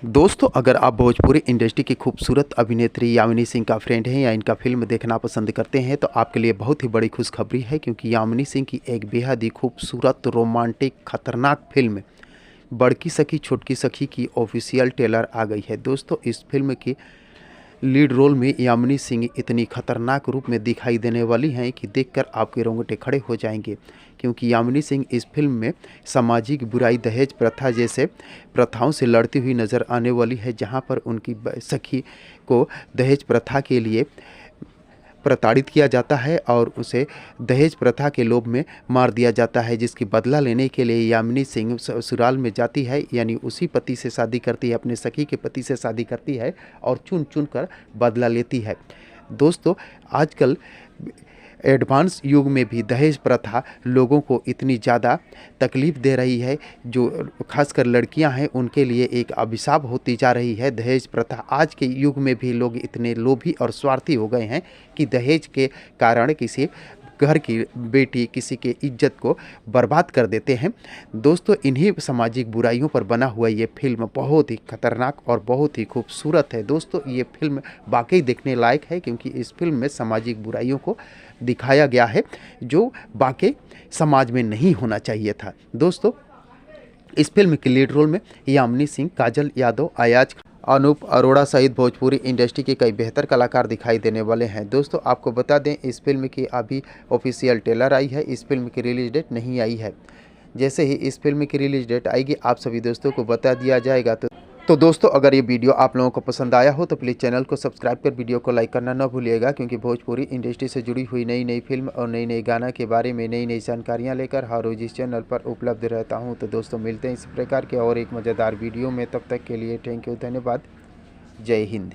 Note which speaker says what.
Speaker 1: दोस्तों, अगर आप भोजपुरी इंडस्ट्री की खूबसूरत अभिनेत्री यामिनी सिंह का फ्रेंड हैं या इनका फ़िल्म देखना पसंद करते हैं तो आपके लिए बहुत ही बड़ी खुशखबरी है, क्योंकि यामिनी सिंह की एक बेहद ही खूबसूरत रोमांटिक खतरनाक फ़िल्म बड़की सखी छोटकी सखी की ऑफिशियल ट्रेलर आ गई है। दोस्तों, इस फिल्म की लीड रोल में यामिनी सिंह इतनी खतरनाक रूप में दिखाई देने वाली हैं कि देखकर आपके रोंगटे खड़े हो जाएंगे, क्योंकि यामिनी सिंह इस फिल्म में सामाजिक बुराई, दहेज प्रथा जैसे प्रथाओं से लड़ती हुई नज़र आने वाली है, जहां पर उनकी सखी को दहेज प्रथा के लिए प्रताड़ित किया जाता है और उसे दहेज प्रथा के लोभ में मार दिया जाता है, जिसकी बदला लेने के लिए यामिनी सिंह ससुराल में जाती है, यानी उसी पति से शादी करती है, अपने सखी के पति से शादी करती है और चुन चुन कर बदला लेती है। दोस्तों, आजकल एडवांस युग में भी दहेज प्रथा लोगों को इतनी ज़्यादा तकलीफ़ दे रही है, जो खासकर लड़कियां हैं उनके लिए एक अभिशाप होती जा रही है दहेज प्रथा। आज के युग में भी लोग इतने लोभी और स्वार्थी हो गए हैं कि दहेज के कारण किसी घर की बेटी, किसी के इज्जत को बर्बाद कर देते हैं। दोस्तों, इन्हीं सामाजिक बुराइयों पर बना हुआ ये फिल्म बहुत ही खतरनाक और बहुत ही खूबसूरत है। दोस्तों, ये फिल्म वाकई देखने लायक है, क्योंकि इस फिल्म में सामाजिक बुराइयों को दिखाया गया है जो वाकई समाज में नहीं होना चाहिए था। दोस्तों, इस फिल्म की लीड रोल में यामिनी सिंह, काजल यादव, अयाज, अनूप अरोड़ा सहित भोजपुरी इंडस्ट्री के कई बेहतर कलाकार दिखाई देने वाले हैं। दोस्तों, आपको बता दें, इस फिल्म की अभी ऑफिशियल ट्रेलर आई है, इस फिल्म की रिलीज डेट नहीं आई है। जैसे ही इस फिल्म की रिलीज डेट आएगी आप सभी दोस्तों को बता दिया जाएगा। तो दोस्तों, अगर ये वीडियो आप लोगों को पसंद आया हो तो प्लीज़ चैनल को सब्सक्राइब कर वीडियो को लाइक करना न भूलिएगा, क्योंकि भोजपुरी इंडस्ट्री से जुड़ी हुई नई नई फिल्म और नई नई गाना के बारे में नई नई जानकारियाँ लेकर हर रोज़ इस चैनल पर उपलब्ध रहता हूँ। तो दोस्तों, मिलते हैं इस प्रकार के और एक मज़ेदार वीडियो में। तब तक के लिए थैंक यू, धन्यवाद, जय हिंद।